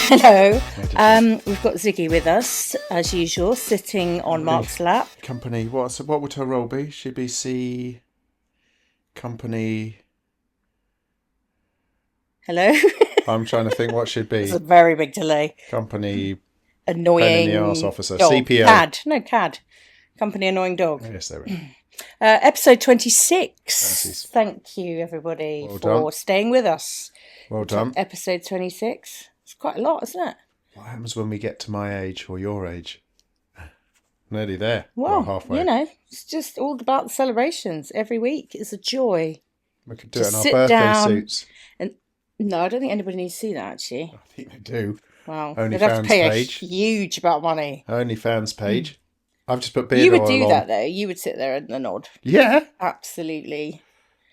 Hello. We've got Ziggy with us, as usual, sitting on Mark's lap. Company, what would her role be? She'd be company... Hello? I'm trying to think what she'd be. It's a very big delay. Company... Annoying pain in the arse officer. dog. CPO. CAD. Company annoying dog. Yes, there we go. Episode 26. Fancies. Thank you, everybody, Well for done. staying with us. Well done. Episode 26. It's quite a lot, isn't it? What happens when we get to my age or your age? Nearly there. Well, halfway. it's just all about the celebrations. Every week is a joy. We could do Just it in our sit birthday down suits. No, I don't think anybody needs to see that, actually. I think they do. Wow. OnlyFans They'd have to pay page. a huge amount of money. OnlyFans page. I've just put beard You would oil do on. that, though. You would sit there and nod. Yeah. Absolutely.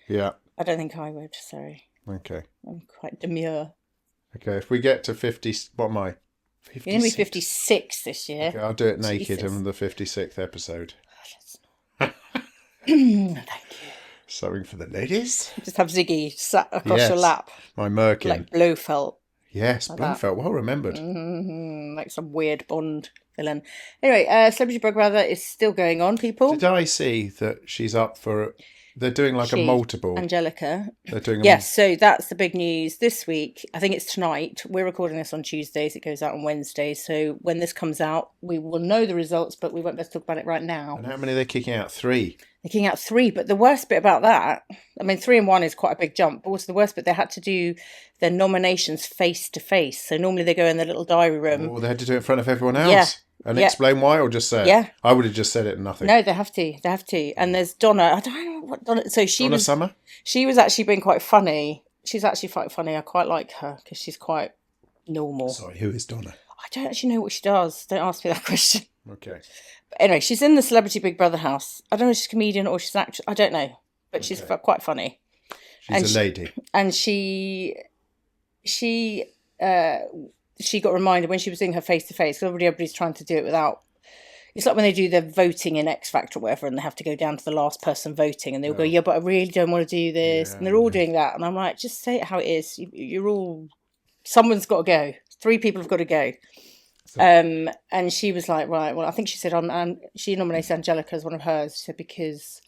Yeah. I don't think I would, sorry. Okay. I'm quite demure. Okay, if we get to 50... What am I? 56? You're going to be 56 this year. Okay, I'll do it naked Jesus. in the 56th episode. Thank you. Something for the ladies. Just have Ziggy sat across your lap. My merkin. Like Blofeld. Yes, like Blofeld. Well remembered. Like some weird Bond villain. Anyway, Celebrity Big Brother is still going on, people. Did I see that she's up for... They're doing like a multiple. Angelica. They're doing Yes, so that's the big news this week. I think it's tonight. We're recording this on Tuesdays. It goes out on Wednesday. So when this comes out, we will know the results, but we won't be able to talk about it right now. And how many are they kicking out? 3? They're kicking out 3, but the worst bit about that, I mean, 3 and 1 is quite a big jump, but also the worst bit, they had to do their nominations face to face. So normally they go in their little diary room. Oh, they had to do it in front of everyone else? Yeah. And explain why, or just say it? Yeah. I would have just said it and nothing. No, they have to. They have to. And there's Donna. I don't know what Donna... So Donna Summer? She was actually being quite funny. She's actually quite funny. I quite like her because she's quite normal. Sorry, who is Donna? I don't actually know what she does. Don't ask me that question. Okay. But anyway, she's in the Celebrity Big Brother house. I don't know if she's a comedian or she's an actress. I don't know. But she's quite funny. She's a lady. And she got reminded when she was doing her face-to-face, because everybody's trying to do it without... It's like when they do their voting in X Factor or whatever, and they have to go down to the last person voting, and they'll go, yeah, but I really don't want to do this. Yeah, and they're all doing that. And I'm like, just say it how it is. You're all... Someone's got to go. 3 people have got to go. And she was like, right, well, I think she said, she nominated Angelica as one of hers. She said, because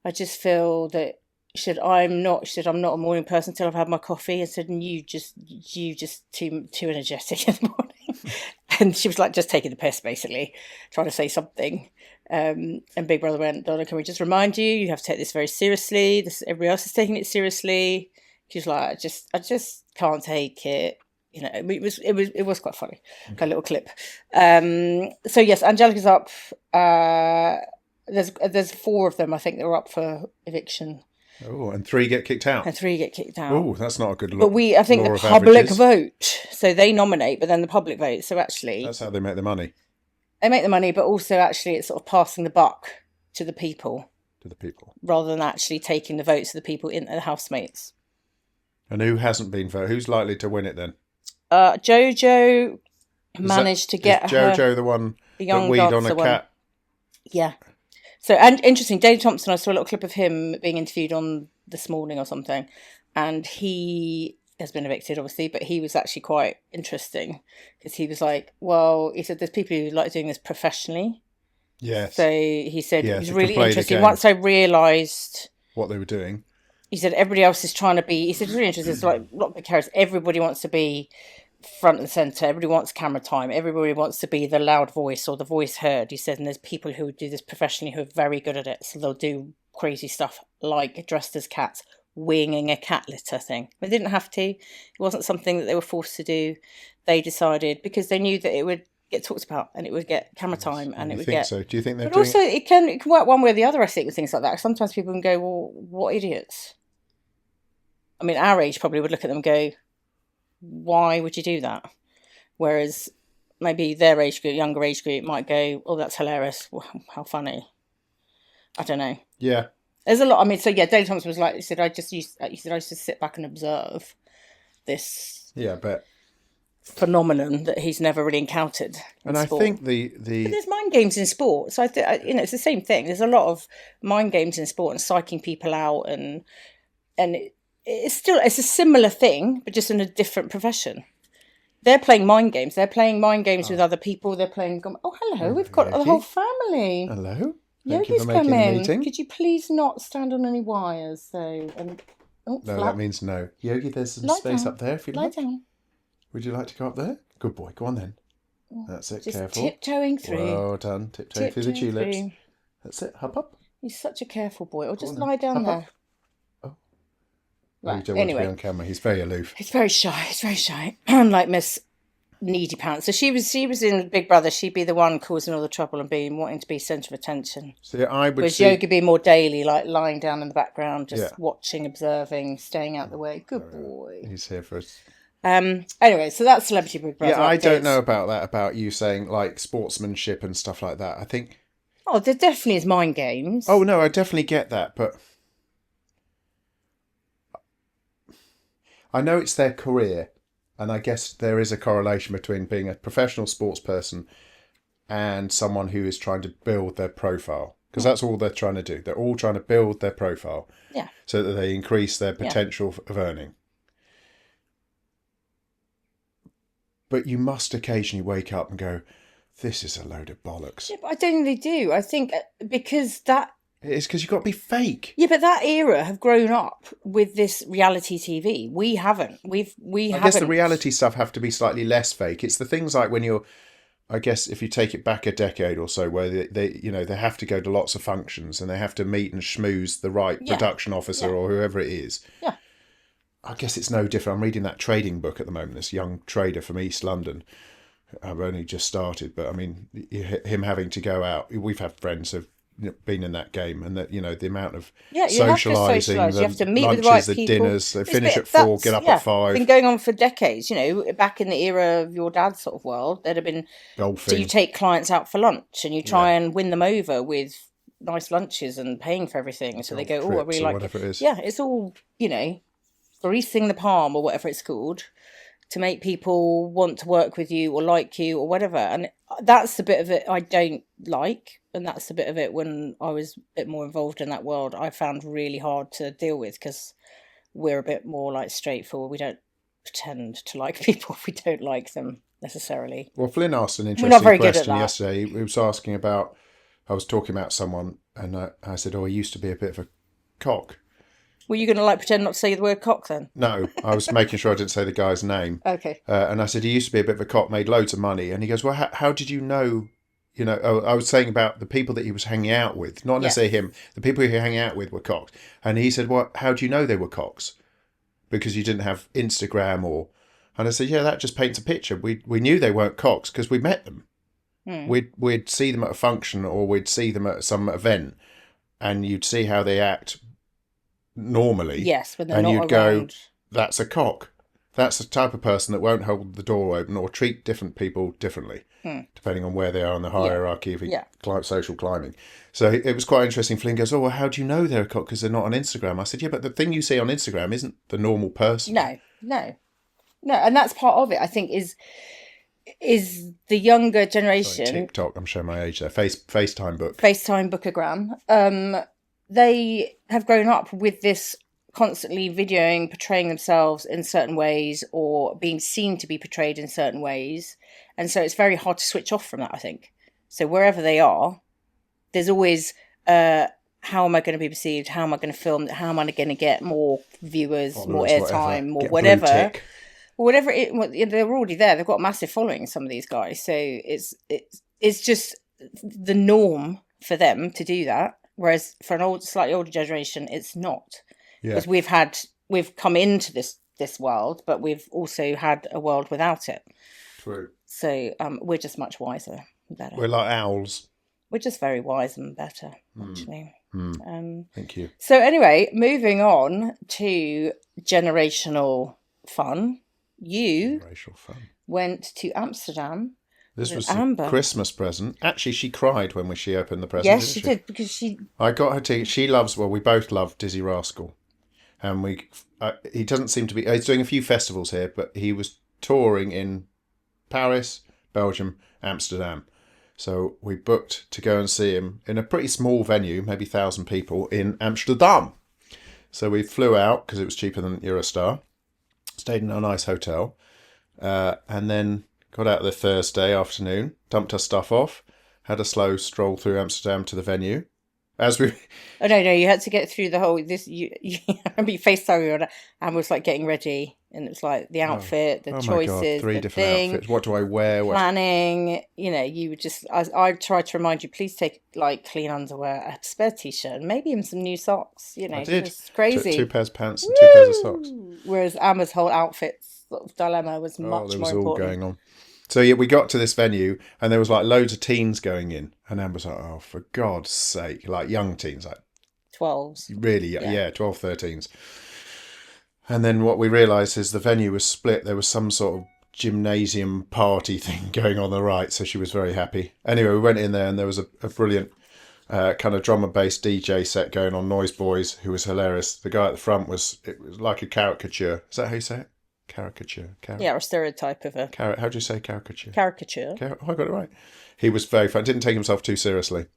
I just feel that... She said, I'm not a morning person until I've had my coffee. I said, and you just too energetic in the morning. And she was like, just taking the piss, basically, trying to say something. And Big Brother went, Donna, can we just remind you, you have to take this very seriously. Everybody else is taking it seriously. She's like, I just can't take it. You know, it was quite funny, a little clip. So yes, Angelica's up. There's 4 of them, I think, that were up for eviction. Oh, and 3 get kicked out. And 3 get kicked out. Oh, that's not a good look. But I think the public vote. So they nominate, but then the public vote. So actually... That's how they make the money. They make the money, but also actually it's sort of passing the buck to the people. Rather than actually taking the votes of the people in the housemates. And who hasn't been voted? Who's likely to win it then? Jojo managed to get her... Is Jojo the one the young that weed on a cat? Yeah. So, and interesting, Dave Thompson, I saw a little clip of him being interviewed on This Morning or something, and he has been evicted, obviously, but he was actually quite interesting, because he was like, well, he said, there's people who like doing this professionally. Yes. So he said, it was really play the interesting. game. Once I realised... what they were doing. He said, everybody else is trying to be... He said, it's really interesting, it's like, not big cares, everybody wants to be front and centre, everybody wants camera time, everybody wants to be the loud voice or the voice heard. He said, and there's people who do this professionally who are very good at it, so they'll do crazy stuff like dressed as cats, winging a cat litter thing. They didn't have to. It wasn't something that they were forced to do. They decided because they knew that it would get talked about and it would get camera time and it would get... So do you think they're but doing... also it can work one way or the other, I think, with things like that. Sometimes people can go, well, what idiots. I mean, our age probably would look at them and go, why would you do that? Whereas maybe their age group, younger age group, might go, oh, that's hilarious. Well, how funny. I don't know. Yeah. There's a lot. I mean, so yeah, Dave Thompson was like, he said, I used to sit back and observe this phenomenon that he's never really encountered in sport. I think But there's mind games in sport. So, it's the same thing. There's a lot of mind games in sport and psyching people out and it's a similar thing, but just in a different profession. They're playing mind games. They're playing mind games with other people. They're playing. Oh, hello! We've got the whole family. Hello. Thank you Yogi's for making come the in. meeting. Could you please not stand on any wires, though? No, that means no. Yogi, there's some space up there if you'd like. Lie down. Would you like to go up there? Good boy. Go on then. That's it. Just careful. tiptoeing through. Well done. Tiptoeing through the tulips. Through. That's it. Hop up. He's such a careful boy. Or just lie down there. Oh. Right. You don't want to be on camera. He's very aloof. He's very shy. He's very shy. Unlike Miss Needy Pants. So she was in Big Brother. She'd be the one causing all the trouble and wanting to be centre of attention. So I would. Whereas Yogi be more daily, like lying down in the background, just watching, observing, staying out the way. Good boy. He's here for us. Anyway, so that's Celebrity Big Brother. Yeah, I don't know about that. About you saying like sportsmanship and stuff like that. I think. Oh, there definitely is mind games. Oh no, I definitely get that, but I know it's their career. And I guess there is a correlation between being a professional sports person and someone who is trying to build their profile. Because that's all they're trying to do. They're all trying to build their profile so that they increase their potential of earning. But you must occasionally wake up and go, this is a load of bollocks. Yeah, but I don't think they do. I think because that... It's because you've got to be fake. Yeah, but that era have grown up with this reality TV. We haven't. I guess the reality stuff have to be slightly less fake. It's the things like when you're, I guess if you take it back a decade or so, where they have to go to lots of functions and they have to meet and schmooze the right production officer or whoever it is. Yeah. I guess it's no different. I'm reading that trading book at the moment. This young trader from East London. I've only just started, but I mean, him having to go out. We've had friends who've been in that game, and that the amount of socialising, you have to meet lunches, with the right the people. dinners, they finish at 4, get up at 5. It's been going on for decades. Back in the era of your dad's sort of world, there'd have been golfing. So you take clients out for lunch and you try and win them over with nice lunches and paying for everything. So they go, "Oh, I really like whatever it is." Yeah, it's all greasing the palm or whatever it's called to make people want to work with you or like you or whatever. And that's the bit of it I don't like. And that's the bit of it when I was a bit more involved in that world, I found really hard to deal with because we're a bit more like straightforward. We don't pretend to like people if we don't like them necessarily. Well, Flynn asked an interesting question yesterday. He was asking about, I was talking about someone and I said, he used to be a bit of a cock. Were you going to pretend not to say the word cock then? No, I was making sure I didn't say the guy's name. Okay. And I said, he used to be a bit of a cock, made loads of money. And he goes, well, how did you know? I was saying about the people that he was hanging out with, not necessarily him. The people he hung out with were cocks. And he said, well, how do you know they were cocks? Because you didn't have Instagram or... And I said, yeah, that just paints a picture. We knew they weren't cocks because we met them. We'd see them at a function or we'd see them at some event and you'd see how they act normally. Yes, when they're and not you'd around. go, that's a cock. That's the type of person that won't hold the door open or treat different people differently, depending on where they are on the hierarchy of social climbing. So it was quite interesting. Flynn goes, well, how do you know they're a cock? Because they're not on Instagram. I said, yeah, but the thing you see on Instagram isn't the normal person. No. And that's part of it, I think, is the younger generation... Sorry, TikTok, I'm showing my age there. FaceTime book. FaceTime bookogram. They have grown up with this constantly videoing, portraying themselves in certain ways or being seen to be portrayed in certain ways. And so it's very hard to switch off from that, I think. So wherever they are, there's always, how am I going to be perceived? How am I going to film? How am I going to get more viewers, more airtime, more whatever? Whatever they're already there. They've got a massive following, some of these guys. So it's just the norm for them to do that. Whereas for an slightly older generation, it's not. Because we've come into this world, but we've also had a world without it. True. So we're just much wiser and better. We're like owls. We're just very wise and better, actually. Thank you. So anyway, moving on to generational fun. You went to Amsterdam. This was Amber. a Christmas present. Actually, she cried when she opened the present. Yes, she did because she. I got her ticket. She loves. Well, we both love Dizzee Rascal, and he doesn't seem to be. He's doing a few festivals here, but he was touring in Paris, Belgium, Amsterdam. So we booked to go and see him in a pretty small venue, maybe 1,000 people in Amsterdam. So we flew out because it was cheaper than Eurostar. Stayed in a nice hotel. And then got out there Thursday afternoon, dumped our stuff off, had a slow stroll through Amsterdam to the venue. As we, Oh no, you had to get through the whole this. I remember you FaceTime me and was like getting ready, and it was like the outfit, the oh my God, choices, 3 the different thing, outfits. What do I wear? planning. You know, you would just. I tried to remind you, please take like clean underwear, a spare t-shirt, and maybe even some new socks. You I know, did. just crazy. Two pairs of pants and 2 pairs of socks. Whereas Emma's whole outfit sort of dilemma was Oh, much there more was all important. going on. So yeah, we got to this venue and there was like loads of teens going in, and Amber was like, "Oh, for God's sake!" Like young teens, like 12s. really, Yeah. yeah, 12, 13s. And then what we realised is the venue was split. There was some sort of gymnasium party thing going on the right, so she was very happy. Anyway, we went in there and there was a brilliant kind of drum and bass DJ set going on, Noise Boys, who was hilarious. The guy at the front it was like a caricature. Is that how you say it? Caricature. Yeah, or a stereotype of a How do you say caricature? caricature. Oh, I got it right. He was very fun. Didn't take himself too seriously.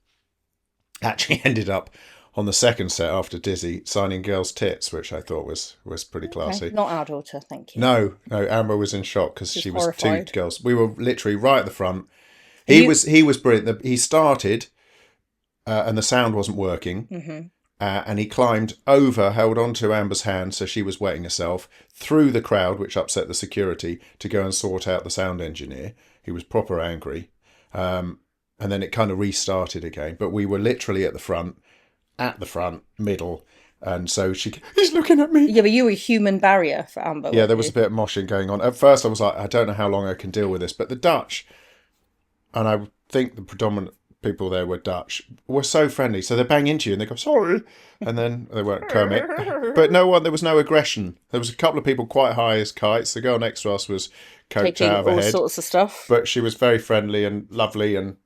Actually ended up on the second set after Dizzee signing girls' tits, which I thought was pretty classy. Okay. Not our daughter, thank you. No, Amber was in shock because she was horrified. 2 girls. We were literally right at the front. He was brilliant. He started, and the sound wasn't working. Mm-hmm. And he climbed over, held onto Amber's hand, so she was wetting herself, through the crowd, which upset the security, to go and sort out the sound engineer. He was proper angry. And then it kind of restarted again. But we were literally at the front, middle. And so he's looking at me. Yeah, but you were a human barrier for Amber. Yeah, there was a bit of moshing going on. At first I was like, I don't know how long I can deal with this. But the Dutch, and I think the predominant people there were Dutch, were so friendly. So they bang into you and they go, sorry. And then they weren't Kermit. But there was no aggression. There was a couple of people quite high as kites. The girl next to us was coked taking out of her all head. sorts of stuff. But she was very friendly and lovely. And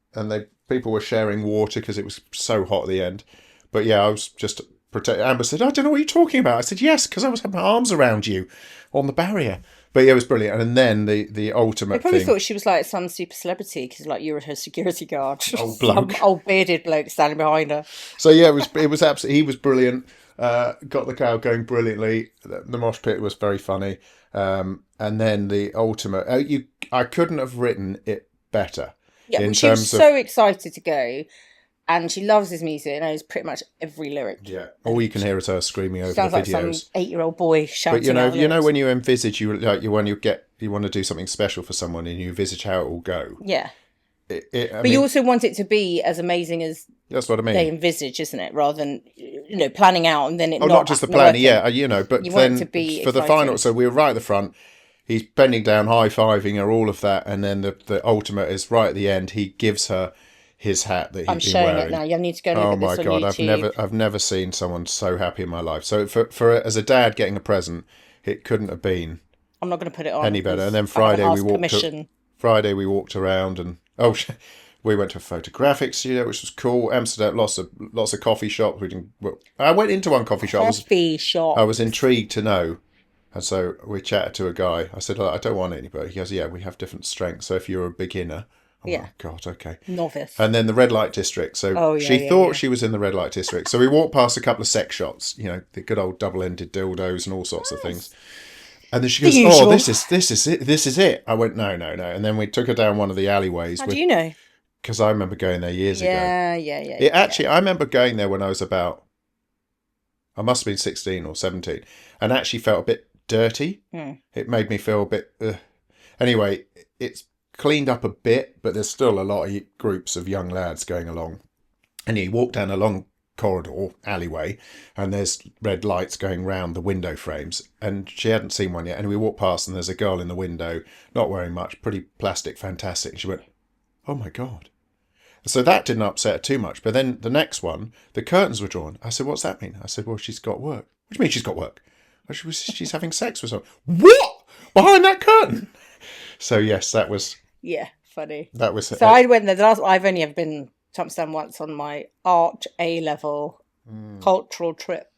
people were sharing water because it was so hot at the end. But yeah, I was just protecting. Amber said, I don't know what you're talking about. I said, yes, because I was having my arms around you on the barrier. But yeah, it was brilliant. And then the ultimate I probably thing. thought she was like some super celebrity because like you were her security guard. Old bloke. Some old bearded bloke standing behind her. So yeah, it was absolutely. He was brilliant. Got the crowd going brilliantly. The mosh pit was very funny. And then the ultimate. I couldn't have written it better. Yeah, she was so excited to go, and she loves his music. And knows pretty much every lyric. Yeah, all you can hear is her screaming over Sounds the like videos. some 8-year-old boy shouting. But you know when you envisage you want to do something special for someone and you envisage how it will go. Yeah. But you also want it to be as amazing as that's what I mean. They envisage, isn't it? Rather than planning out and then it. Not just the planning, yeah. But you then want it to be for the final, so we were right at the front. He's bending down, high fiving her, all of that, and then the ultimate is right at the end. He gives her his hat that he's been wearing. I'm showing it now. You need to go and look at this on YouTube. Oh my God, I've never seen someone so happy in my life. So for as a dad getting a present, it couldn't have been. I'm not going to put it on any better. And then Friday we walked around and we went to a photographic studio, which was cool. Amsterdam, lots of coffee shops. I went into one coffee shop. I was intrigued to know. And so we chatted to a guy. I said, I don't want anybody. He goes, yeah, we have different strengths. So if you're a beginner, oh God, okay. Novice. And then the red light district. So she thought she was in the red light district. So we walked past a couple of sex shops, the good old double-ended dildos and all sorts of things. And then she goes, oh, this is it. I went, no. And then we took her down one of the alleyways. How do you know? Because I remember going there years ago. Yeah. Actually, I remember going there when I was I must have been 16 or 17, and actually felt a bit dirty. It made me feel a bit. Anyway, it's cleaned up a bit, but there's still a lot of groups of young lads going along. And you walk down a long corridor, alleyway, and there's red lights going round the window frames. And she hadn't seen one yet. And we walked past, and there's a girl in the window, not wearing much, pretty plastic, fantastic. And she went, oh my God. So that didn't upset her too much. But then the next one, the curtains were drawn. I said, what's that mean? I said, well, she's got work. What do you mean she's got work? She's having sex with someone. What? Behind that curtain? So yes, that was... Yeah, funny. That was... So I went there. I've only ever been to Amsterdam once on my art A-level cultural trip,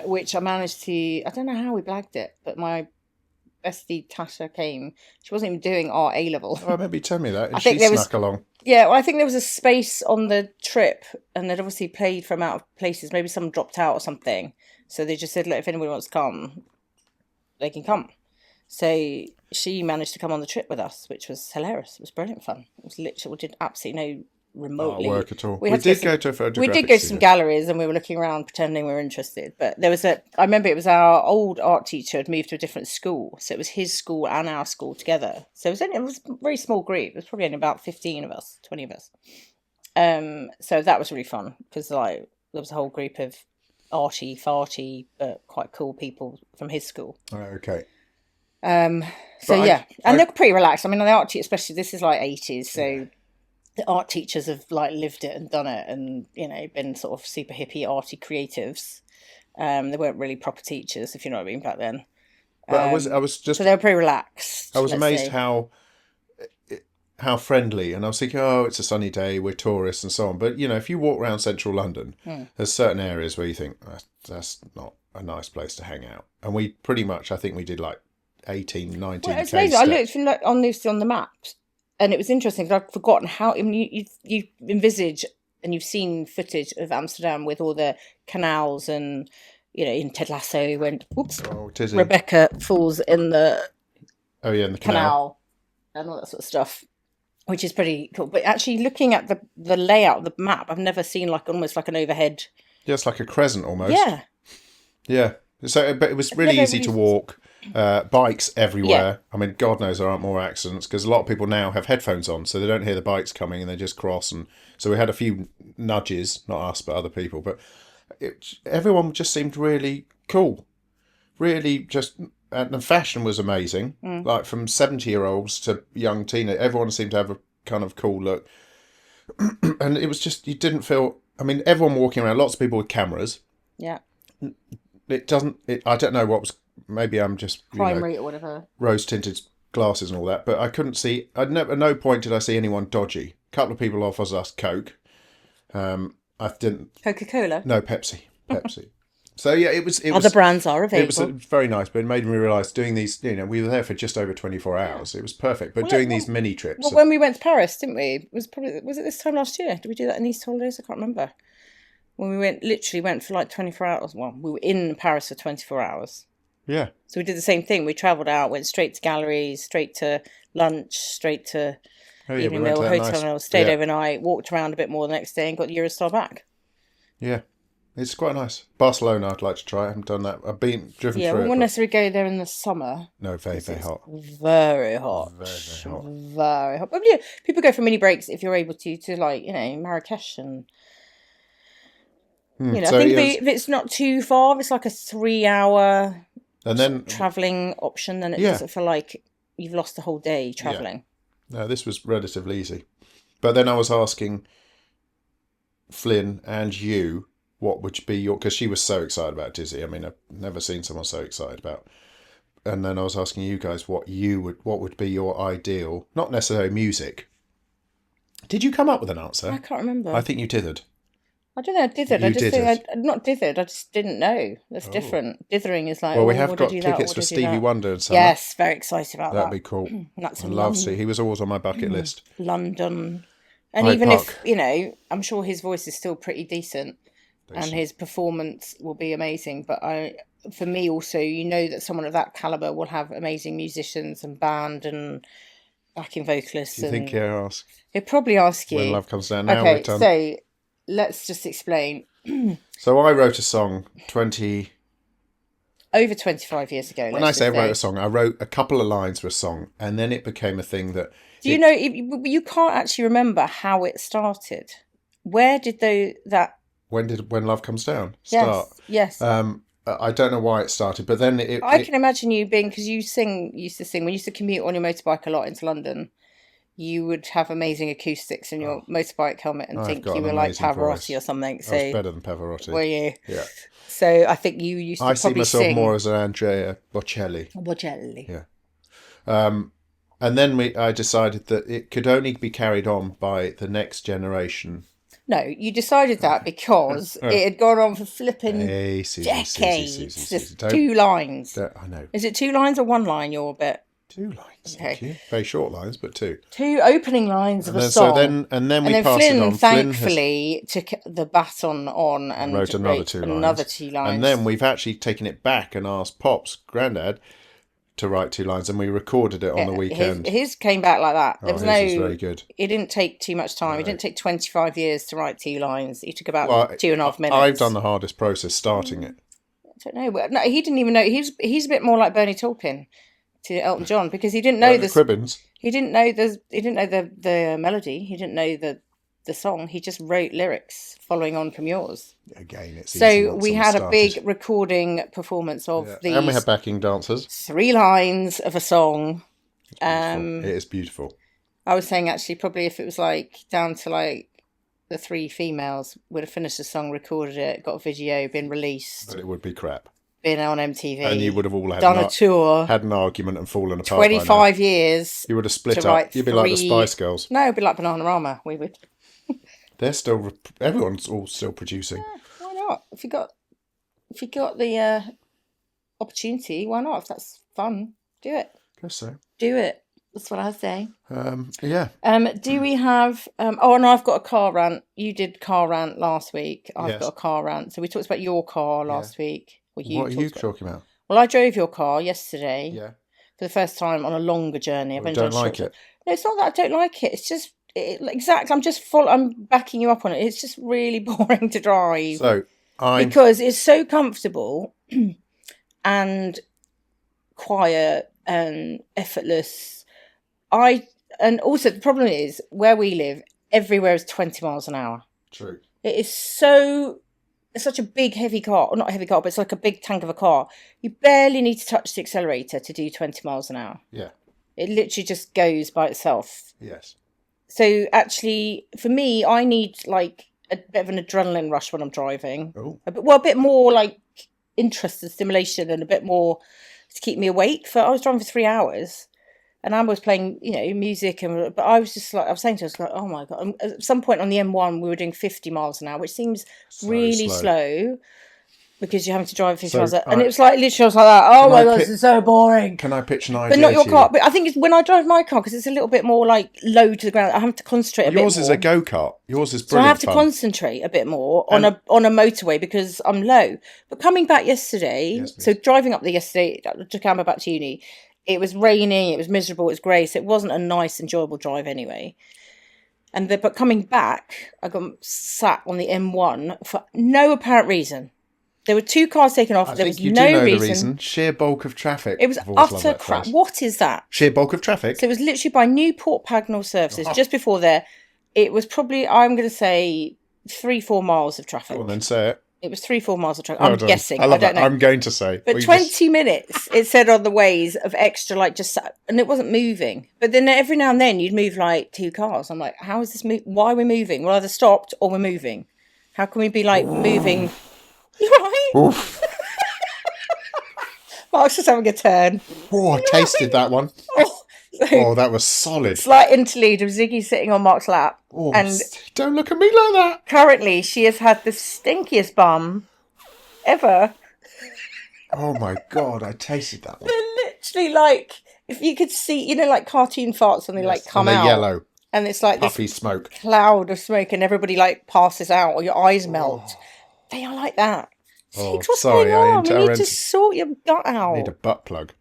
which I managed to... I don't know how we blagged it, but my bestie Tasha came. She wasn't even doing art A-level. Oh, maybe tell me that. She snuck along. Yeah, well, I think there was a space on the trip, and they'd obviously played from out of places. Maybe someone dropped out or something. So they just said, look, if anyone wants to come, they can come. So she managed to come on the trip with us, which was hilarious. It was brilliant fun. It was literally, we did absolutely no remotely work at all. We did go to a photographic We did go to some studio. galleries, and we were looking around pretending we were interested. But there was I remember it was our old art teacher had moved to a different school, so it was his school and our school together. So it was a very small group. It was probably only about 15 of us, 20 of us. So that was really fun because like there was a whole group of arty, farty, but quite cool people from his school. Okay. And they're pretty relaxed. I mean, the art teacher, especially this is like 80s, so the art teachers have like lived it and done it, and been sort of super hippie, arty creatives. They weren't really proper teachers, if you know what I mean, back then. But I was just so they were pretty relaxed. I was amazed how friendly, and I was thinking, oh, it's a sunny day, we're tourists and so on. But if you walk around central London, there's certain areas where you think that's not a nice place to hang out. And we pretty much, I think we did like 18, 19 Well, it's amazing. I looked on the maps, and it was interesting because I'd forgotten how. I mean, you envisage and you've seen footage of Amsterdam with all the canals, and in Ted Lasso when Rebecca falls in the in the canal and all that sort of stuff, which is pretty cool. But actually, looking at the layout of the map, I've never seen almost like an overhead. Yeah, it's like a crescent almost. Yeah. Yeah. So, but it was really easy to walk. Bikes everywhere. Yeah. I mean, God knows there aren't more accidents because a lot of people now have headphones on, so they don't hear the bikes coming and they just cross. And so we had a few nudges, not us, but other people. But everyone just seemed really cool. Really just... And the fashion was amazing. Like from 70-year-olds to young teenagers, everyone seemed to have a kind of cool look. And it was just, you didn't feel... I mean, everyone walking around, lots of people with cameras. Yeah. I don't know what was... Maybe I'm just crime rate or whatever, rose tinted glasses and all that, but I couldn't see. At no point did I see anyone dodgy. A couple of people offers us Coke. I didn't. Coca-Cola. No, Pepsi. So yeah, it was. Other brands are available. It was very nice, but it made me realise doing these. We were there for just over 24 hours. It was perfect. But doing these mini trips. Well, when we went to Paris, didn't we? Was it this time last year? Did we do that in East holidays? I can't remember. When we went for like 24 hours. Well, we were in Paris for 24 hours. Yeah. So we did the same thing. We travelled out, went straight to galleries, straight to lunch, straight to evening meal, hotel, stayed overnight, walked around a bit more the next day and got the Eurostar back. Yeah. It's quite nice. Barcelona, I'd like to try. I haven't done that. I've driven through it. Yeah, we won't necessarily go there in the summer. No, very, very hot. Very hot. Very, very hot. Very hot. But yeah, people go for mini breaks if you're able to like, Marrakesh and... I think if it's not too far, if it's like a 3-hour... And then travelling option, then it doesn't feel like you've lost the whole day travelling. Yeah. No, this was relatively easy. But then I was asking Flynn and you what would be your... Because she was so excited about Dizzee. I mean, I've never seen someone so excited about... And then I was asking you guys what would be your ideal... Not necessarily music. Did you come up with an answer? I can't remember. I think you dithered. I don't know, dithered. I just think not dithered. I just didn't know. That's different. Dithering is like. Well, we have got tickets for Stevie Wonder and stuff. Yes, very excited about that. That'd be cool. That's I'd love to see. He was always on my bucket list. London, and Hyde even Park. if I'm sure his voice is still pretty decent, and his performance will be amazing. But for me also, that someone of that caliber will have amazing musicians and band and backing vocalists. Do you think he'll ask? He'll probably ask you When Love Comes Down. Now okay, we're done. So. Let's just explain. So I wrote a song over 25 years ago. When I say I wrote a song, I wrote a couple of lines for a song, and then it became a thing that... Do you know, you can't actually remember how it started. Where did that... When Love Comes Down start? Yes. I don't know why it started, but then I can imagine you being... Because you used to sing, when you used to commute on your motorbike a lot into London... You would have amazing acoustics in your motorbike helmet and think you were like Pavarotti or something. So I was better than Pavarotti. Were you? Yeah. So I think you used to probably sing. I see myself more as an Andrea Bocelli. Yeah. And then I decided that it could only be carried on by the next generation. No, you decided that because it had gone on for flipping decades. Just 2 lines. I know. Is it 2 lines or 1 line, your bit? 2 lines. Okay. Thank you. Very short lines, but 2. 2 opening lines of a song. So then we passed Flynn, it on. Thankfully, took the baton on and wrote another 2 lines. Another 2 lines. And then we've actually taken it back and asked Pops, Grandad, to write 2 lines, and we recorded it on the weekend. His came back like that. There was his was very good. It didn't take too much time. It didn't take 25 years to write 2 lines. It took about 2.5 minutes. I've done the hardest process starting it. I don't know. No, he didn't even know. He's a bit more like Bernie Taupin to Elton John, because he didn't know Cribbins. He didn't know the melody. He didn't know the song. He just wrote lyrics following on from yours. Again, it's so we had a big recording performance of these, and we had backing dancers. 3 lines of a song. It is beautiful. I was saying, actually, probably if it was like down to like the 3 females, would have finished the song, recorded it, got a video, been released. But it would be crap. Been on MTV. And you would have all done a tour. Had an argument and fallen apart. 25 years. You would have split up. You'd be like the Spice Girls. No, it'd be like Bananarama. We would. They're still. Everyone's all still producing. Yeah, why not? If you got the opportunity, why not? If that's fun, do it. I guess so. Do it. That's what I say. Yeah. Do we have? Oh, and I've got a car rant. You did car rant last week. I've got a car rant. So we talked about your car last week. What are you talking about? Well, I drove your car yesterday. Yeah. For the first time on a longer journey. I don't like it. No, it's not that I don't like it. It's just exactly. I'm backing you up on it. It's just really boring to drive. Because it's so comfortable and quiet and effortless. And also the problem is where we live, everywhere is 20 miles an hour. True. It's such a big, heavy car. Or not a heavy car, but it's like a big tank of a car. You barely need to touch the accelerator to do 20 miles an hour. Yeah. It literally just goes by itself. Yes. So actually, for me, I need like a bit of an adrenaline rush when I'm driving. Oh. A bit more like interest and stimulation, and a bit more to keep me awake. I was driving for 3 hours. And I was playing, music, but I was just like, I was saying to us, like, oh my God. And at some point on the M1, we were doing 50 miles an hour, which seems really slow because you're having to drive 50 miles an hour. And it was like, literally, I was like that. Oh my God, this is so boring. Can I pitch an idea? But not your car. But I think it's when I drive my car, because it's a little bit more like low to the ground, I have to concentrate a bit more. Yours is a go-kart. Yours is brilliant. So I have to concentrate a bit more on a motorway because I'm low. But coming back yesterday, so driving up there yesterday to come back to uni, it was raining, it was miserable, it was grey, so it wasn't a nice, enjoyable drive anyway. But coming back, I got sat on the M1 for no apparent reason. There were 2 cars taken off. There was no reason. The reason. Sheer bulk of traffic. It was utter crap. What is that? Sheer bulk of traffic? So it was literally by Newport Pagnell Services, just before there. It was probably, I'm going to say, 3-4 miles of traffic. Go on then, say it. It was 3-4 miles of traffic. I'm guessing. I don't know. I'm going to say. But 20 minutes, it said on the ways of extra, like just, and it wasn't moving. But then every now and then you'd move like 2 cars. I'm like, how is this why are we moving? We're either stopped or we're moving. How can we be like moving? You right? Mark's just having a turn. Oh, I tasted that one. Oh, that was solid. Slight interlude of Ziggy sitting on Mark's lap. Oh, and don't look at me like that. Currently, she has had the stinkiest bum ever. Oh my God, I tasted that one. They're literally like, if you could see, like cartoon farts when they like come out. Yellow. And it's like puffy this smoke. Cloud of smoke and everybody like passes out or your eyes melt. They are like that. What's going on? You need to sort your gut out. I need a butt plug.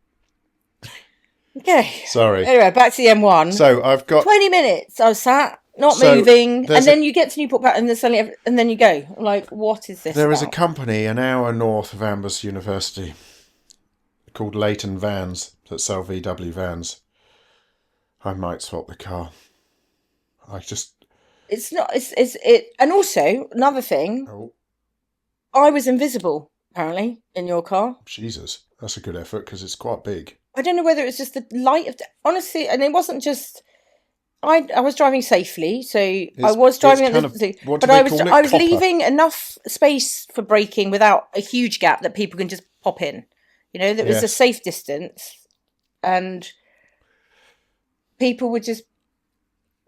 Okay. Sorry. Anyway, back to the M1. So I've got 20 minutes. I was sat, not moving, and then you get to Newport Pagnell, and then suddenly, and then you go. Like, what is this? There is a company an hour north of Amherst University called Leighton Vans that sell VW vans. I might swap the car. It's not. And also another thing. Oh. I was invisible apparently in your car. Jesus, that's a good effort because it's quite big. I don't know whether it was just the light of honestly, and it wasn't just. I was driving safely, so I was driving but I was leaving enough space for braking without a huge gap that people can just pop in. There was a safe distance, and people were just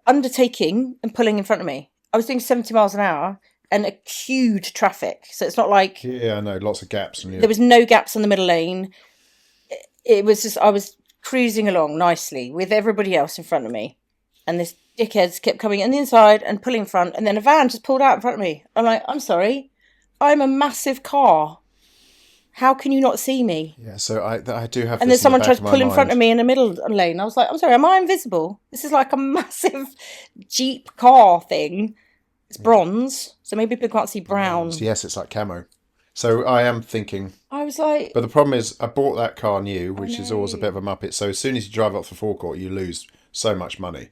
undertaking and pulling in front of me. I was doing 70 miles an hour and a huge traffic, so it's not like I know lots of gaps. There was no gaps in the middle lane. It was just I was cruising along nicely with everybody else in front of me. And this dickheads kept coming on the inside and pulling in front. And then a van just pulled out in front of me. I'm like, I'm sorry. I'm a massive car. How can you not see me? Yeah, so I do have And then this in the someone back tried of to my pull in front mind. of me in the middle lane. I was like, I'm sorry, am I invisible? This is like a massive Jeep car thing. It's bronze, so maybe people can't see brown. Yes, it's like camo. So I am thinking, I was like, but the problem is I bought that car new, which is always a bit know. of a muppet. So as soon as you drive up the forecourt, you lose so much money.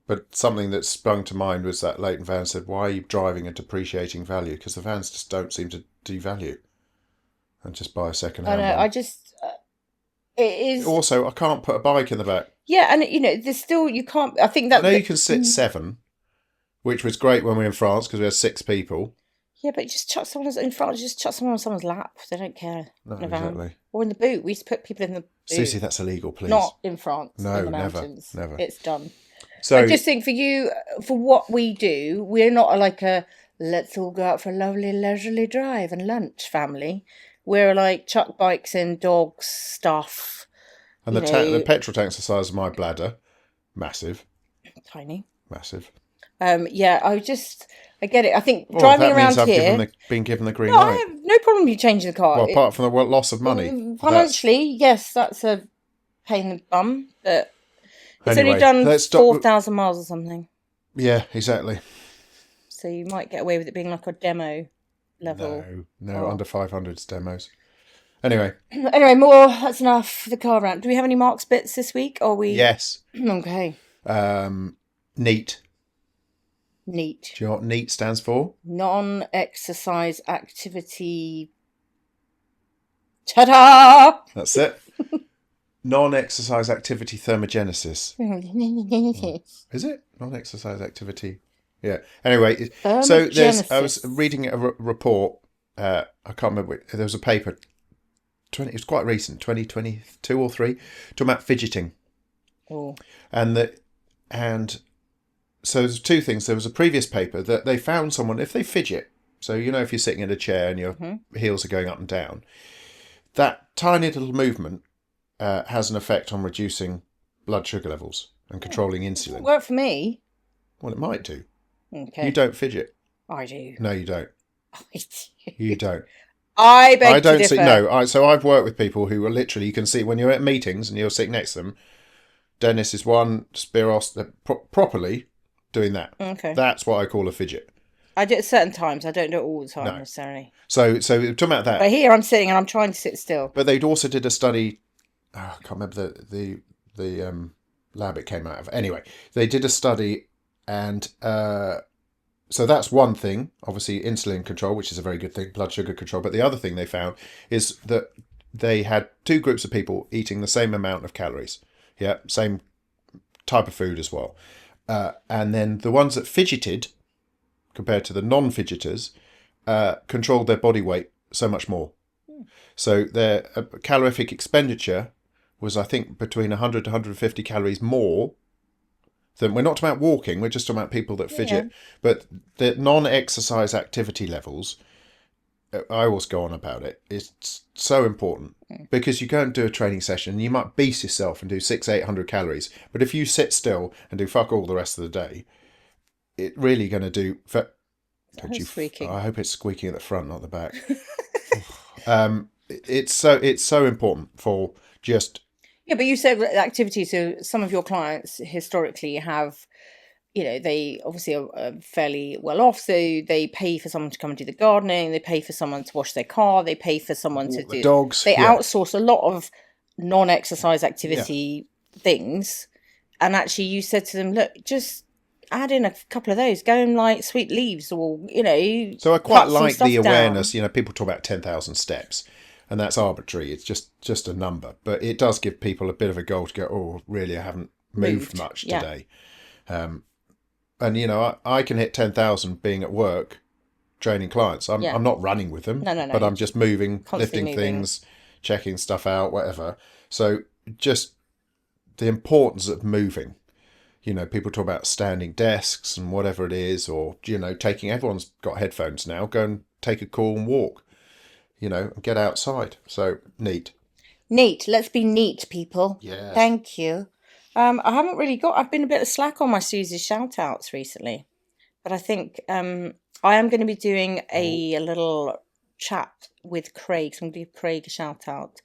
But something that sprung to mind was that Leighton van said, why are you driving a depreciating value? Because the vans just don't seem to devalue and just buy a second-hand I know, one. it is. Also, I can't put a bike in the back. Yeah, and there's still, you can't, I think I that. know you can sit 7, which was great when we were in France because we had 6 people. Yeah, but just chuck someone in front, just chuck someone on someone's lap. They don't care. No, In a van. exactly. Or in the boot. We used to put people in the boot. Suzie, that's illegal, please. Not in France. No, in the mountains. never. It's done. So I just think for you, for what we do, we're not like a let's all go out for a lovely leisurely drive and lunch family. We're like chuck bikes in, dogs, stuff. and the petrol tank's the size of my bladder. Massive. Tiny. Massive. Yeah, I get it. I think Well, driving that around means I've here. been given the green No, I light. have no problem you changing the car. Well, apart from the loss of money. Financially, yes, that's a pain in the bum, but it's Anyway, only done let's stop. 4,000 miles or something. Yeah, exactly. So you might get away with it being like a demo level. No, under 500's demos. Anyway, more. That's enough for the car rant. Do we have any Mark's bits this week? Or we? yes. Okay. N.E.A.T. Neat. Do you know what N.E.A.T stands for? Non-exercise activity. Ta-da! That's it. Non-exercise activity thermogenesis. Is it? Non-exercise activity. Yeah. Anyway, so I was reading a report. I can't remember. There was a paper. It was quite recent, 2022 or 3, talking about fidgeting. Oh. And so there's 2 things. There was a previous paper that they found someone, if they fidget, so if you're sitting in a chair and your heels are going up and down, that tiny little movement has an effect on reducing blood sugar levels and controlling insulin. It worked for me. Well, it might do. Okay. You don't fidget. I do. No, you don't. I do. You don't. I beg I don't to see. differ. No, so I've worked with people who are literally, you can see when you're at meetings and you're sitting next to them. Dennis is one, Spiros, they're properly doing that. Okay. That's what I call a fidget. I do it at certain times. I don't do it all the time necessarily. So talking about that. But here I'm sitting and I'm trying to sit still. But they'd also did a study. I can't remember the lab it came out of. Anyway, they did a study, and so that's one thing. Obviously, insulin control, which is a very good thing, blood sugar control. But the other thing they found is that they had 2 groups of people eating the same amount of calories. Yeah, same type of food as well. And then the ones that fidgeted, compared to the non-fidgeters, controlled their body weight so much more. So their calorific expenditure was, I think, between 100 to 150 calories more than, we're not talking about walking, we're just talking about people that fidget. Yeah. But the non-exercise activity levels, I always go on about it. It's so important because you go and do a training session and you might beast yourself and do 600-800 calories. But if you sit still and do fuck all the rest of the day, it really going to do. Squeaking. I hope it's squeaking at the front, not the back. It's so important for just. Yeah, but you said activity. So some of your clients historically have, they obviously are fairly well off. So they pay for someone to come and do the gardening. They pay for someone to wash their car. They pay for someone to do dogs. They outsource a lot of non-exercise activity things. And actually, you said to them, look, just add in a couple of those. Go and like sweep leaves, or So I quite like the awareness. Down. People talk about 10,000 steps. And that's arbitrary. It's just a number. But it does give people a bit of a goal to go, oh, really, I haven't moved much today. And, I can hit 10,000 being at work, training clients. I'm not running with them. No. But I'm just moving, lifting things, checking stuff out, whatever. So just the importance of moving. People talk about standing desks and whatever it is, or, everyone's got headphones now. Go and take a call and walk. Get outside. So neat. Let's be neat, people. Yeah. Thank you. I've been a bit slack on my Suzie shout outs recently, but I think I am going to be doing a little chat with Craig. So I'm going to give Craig a shout out,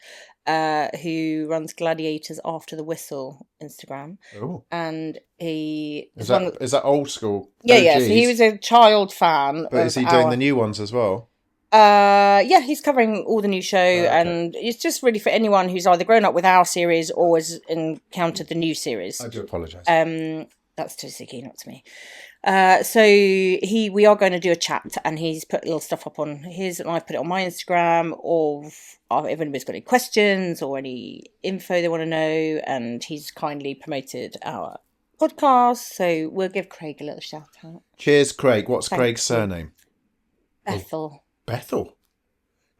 who runs Gladiators After the Whistle Instagram. Oh, And he is that old school? Yeah. So he was a child fan. But is he doing the new ones as well? Yeah, he's covering all the new show, and it's just really for anyone who's either grown up with our series or has encountered the new series. I do apologise. That's to Suzie, not to me. So we are going to do a chat, and he's put little stuff up on his, and I've put it on my Instagram, or if anybody's got any questions or any info they want to know, and he's kindly promoted our podcast, so we'll give Craig a little shout out. Cheers, Craig. What's Craig's surname? Bethel. Bethel.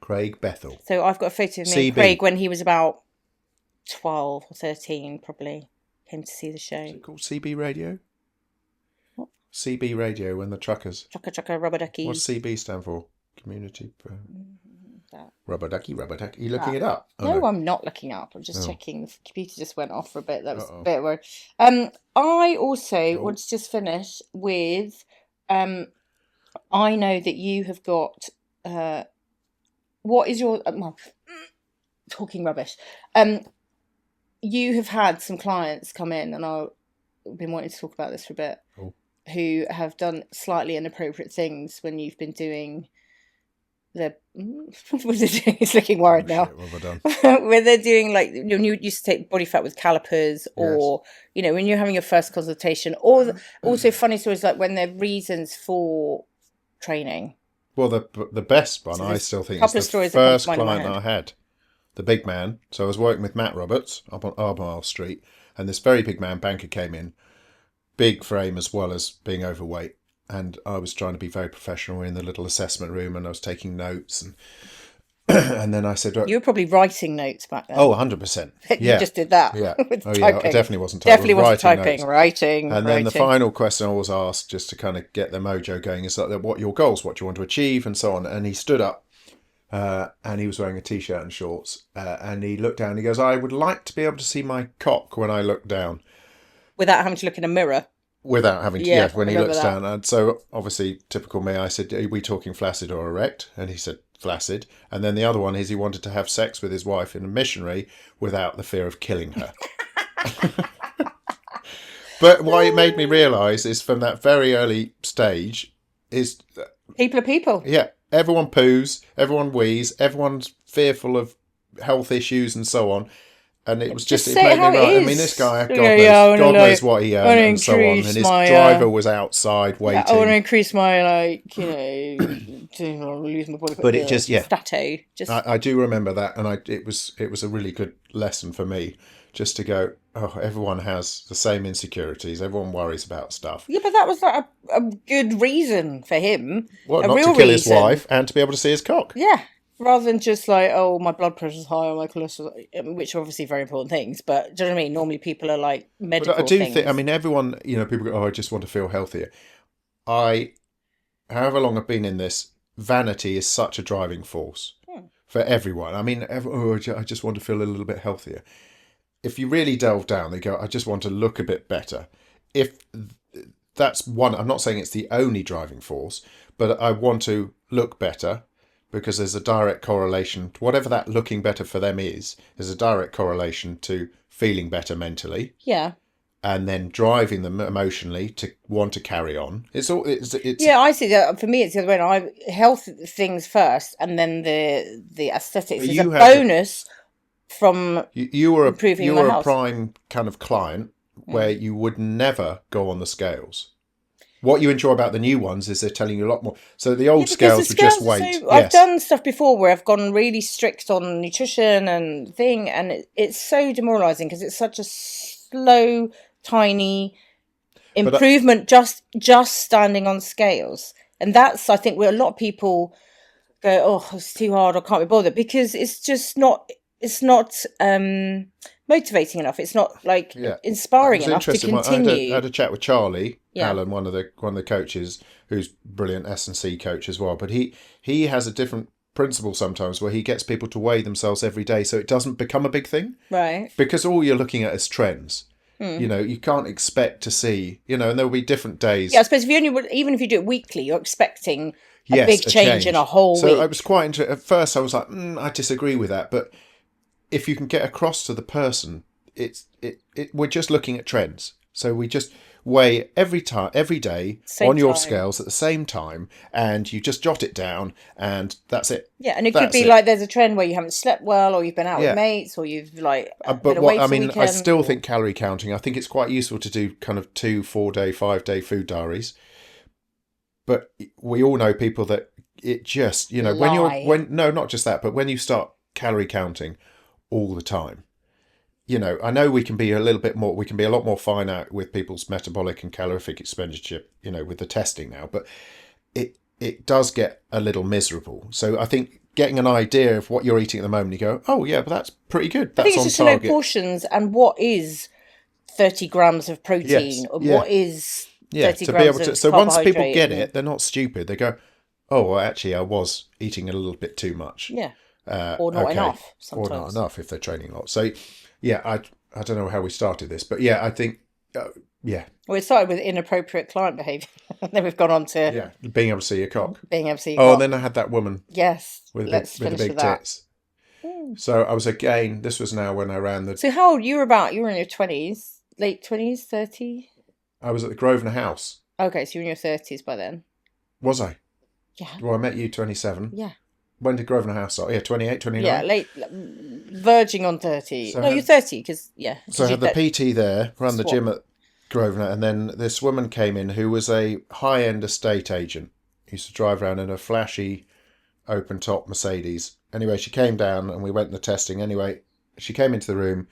Craig Bethel. So I've got a photo of me and Craig when he was about 12 or 13, probably. Came to see the show. Is it called CB Radio? What? CB Radio, when the truckers. Trucker, rubber ducky. What's CB stand for? Community. Rubber ducky. Are you looking it up? No, I'm not looking up. I'm just checking. The computer just went off for a bit. That was a bit worried. I also want to just finish with, I know that you have got, what is your, talking rubbish. You have had some clients come in, and I've been wanting to talk about this for a bit, who have done slightly inappropriate things when you've been doing what is it doing? It's looking worried now. What have I done? Where they're doing, like, you used to take body fat with calipers, or when you're having your first consultation, or also funny stories like when there are reasons for training. Well, the best one, I still think, is the first client I had, the big man. So I was working with Matt Roberts up on Albemarle Street, and this very big man banker came in, big frame as well as being overweight. And I was trying to be very professional in the little assessment room, and I was taking notes. And and then I said... You were probably writing notes back then. Oh, 100%. Yeah. You just did that. Yeah. With I typing. definitely wasn't typing. Definitely wasn't typing. Writing. And then the final question I always asked, just to kind of get the mojo going, is like, what are your goals? What do you want to achieve? And so on. And he stood up, and he was wearing a T-shirt and shorts. And he looked down and he goes, I would like to be able to see my cock when I look down. Without having to look in a mirror. Without having to, when he looks down. And so, obviously, typical me, I said, are we talking flaccid or erect? And he said, flaccid. And then the other one is he wanted to have sex with his wife in a missionary without the fear of killing her. But what it made me realise is, from that very early stage, is... people are people. Yeah. Everyone poos, everyone wheezes, everyone's fearful of health issues and so on. And it was it made me right. I mean, this guy, God knows what he earned and so on. And his driver was outside waiting. I want to increase my, lose my body. But it just, stato. I do remember that, and it was a really good lesson for me, just to go, everyone has the same insecurities. Everyone worries about stuff. Yeah, but that was like a good reason for him. Well, not to kill his wife and to be able to see his cock. Yeah. Rather than just like, my blood pressure's high or my cholesterol, which are obviously very important things. But do you know what I mean? Normally people are like medical things. But I do think, everyone, people go, I just want to feel healthier. However long I've been in this, vanity is such a driving force for everyone. I mean, I just want to feel a little bit healthier. If you really delve down, they go, I just want to look a bit better. If that's one, I'm not saying it's the only driving force, but I want to look better. Because there's a direct correlation, whatever that looking better for them is, there's a direct correlation to feeling better mentally. Yeah. And then driving them emotionally to want to carry on. It's yeah, I see that. For me, it's the other way. Health things first, and then the aesthetics is a bonus from you were improving my health. A prime kind of client where you would never go on the scales. What you enjoy about the new ones is they're telling you a lot more. So the old scales were just weight. I've done stuff before where I've gone really strict on nutrition and and it's so demoralising because it's such a slow, tiny improvement just standing on scales. And that's, I think, where a lot of people go, it's too hard, I can't be bothered, because it's just not... It's not motivating enough. It's not inspiring enough to continue. I had a chat with Charlie Allen, one of the coaches, who's brilliant S&C coach as well. But he has a different principle sometimes where he gets people to weigh themselves every day, so it doesn't become a big thing. Right. Because all you're looking at is trends. You can't expect to see. And there will be different days. Yeah, I suppose even if you do it weekly, you're expecting. Yes, big change in a whole so week. I was quite interested. At first, I was like, I disagree with that. But if you can get across to the person, we're just looking at trends. So we just weigh every day Same on your time. scales at the same time, and you just jot it down, and that's it. Yeah, and it could be like there's a trend where you haven't slept well, or you've been out Yeah. with mates, or you've like But been away for the I weekend. still think calorie counting. I think it's quite useful to do kind of 2, 4 day, 5 day food diaries. But we all know people that it just, you know, not just that, but when you start calorie counting all the time, you know, I know we can be a lot more fine out with people's metabolic and calorific expenditure, you know, with the testing now, but it does get a little miserable. So I think getting an idea of what you're eating at the moment, you go, oh yeah, but that's pretty good. That's I think it's just to know portions and what is 30 grams of protein, or what is 30 to grams be able to. of So once people carbohydrate get it, they're not stupid. They go, oh, well, actually, I was eating a little bit too much. Yeah. Or not enough sometimes. Or not enough if they're training a lot. So, yeah, I don't know how we started this, but yeah, I think, yeah. Well, it started with inappropriate client behaviour. And then we've gone on to... Yeah, being able to see your cock. Being able to see your cock. And then I had that woman. Yes. With the big tits. So I was, again, this was now when I ran the... So how old? You were in your 20s, late 20s, 30? I was at the Grosvenor House. Okay, so you were in your 30s by then. Was I? Yeah. Well, I met you 27. Yeah. When did Grosvenor House start? Yeah, 28, 29? Yeah, verging on 30. So you're 30, because, yeah. So I had the PT there, ran the gym at Grosvenor, and then this woman came in who was a high-end estate agent. Used to drive around in a flashy, open-top Mercedes. Anyway, she came down, and we went the testing. Anyway, she came into the room, and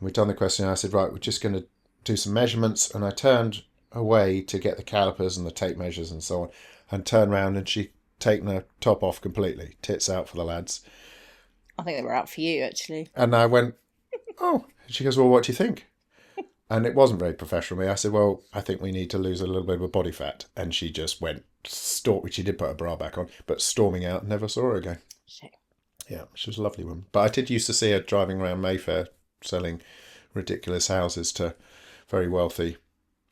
we'd done the questionnaire. I said, right, we're just going to do some measurements, and I turned away to get the calipers and the tape measures and so on, and turned around, and she'd taken her top off completely, tits out for the lads. I think they were out for you, actually. And I went, oh. She goes, well, what do you think? And it wasn't very professional of me. I said, well, I think we need to lose a little bit of body fat. And she just went, she did put her bra back on, but storming out, never saw her again. Shame. Yeah, she was a lovely woman. But I did used to see her driving around Mayfair selling ridiculous houses to very wealthy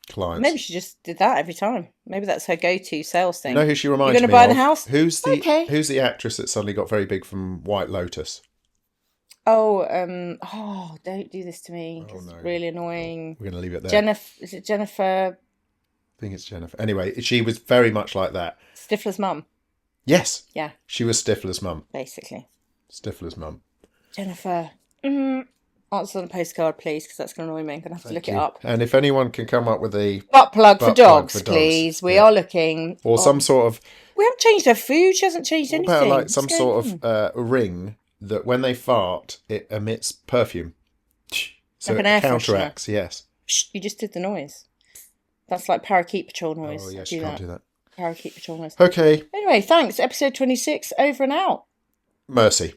clients. Maybe she just did that every time. Maybe that's her go-to sales thing. You know who she reminds me of? You're going to buy the house? Who's the actress that suddenly got very big from White Lotus? Oh, don't do this to me. Oh, no. It's really annoying. We're going to leave it there. Is it Jennifer? I think it's Jennifer. Anyway, she was very much like that. Stifler's mum. Yes. Yeah. She was Stifler's mum. Basically. Stifler's mum. Jennifer. Answer on a postcard, please, because that's going to annoy me. I'm going to have to look it up. And if anyone can come up with a butt plug for dogs, please. We are looking. Or some sort of... We haven't changed her food. She hasn't changed anything. What about like some sort of ring that when they fart, it emits perfume. So like an air it counteracts, yes. You just did the noise. That's like parakeet patrol noise. Oh, yes, you can't do that. Parakeet patrol noise. Okay. Anyway, thanks. Episode 26, over and out. Mercy.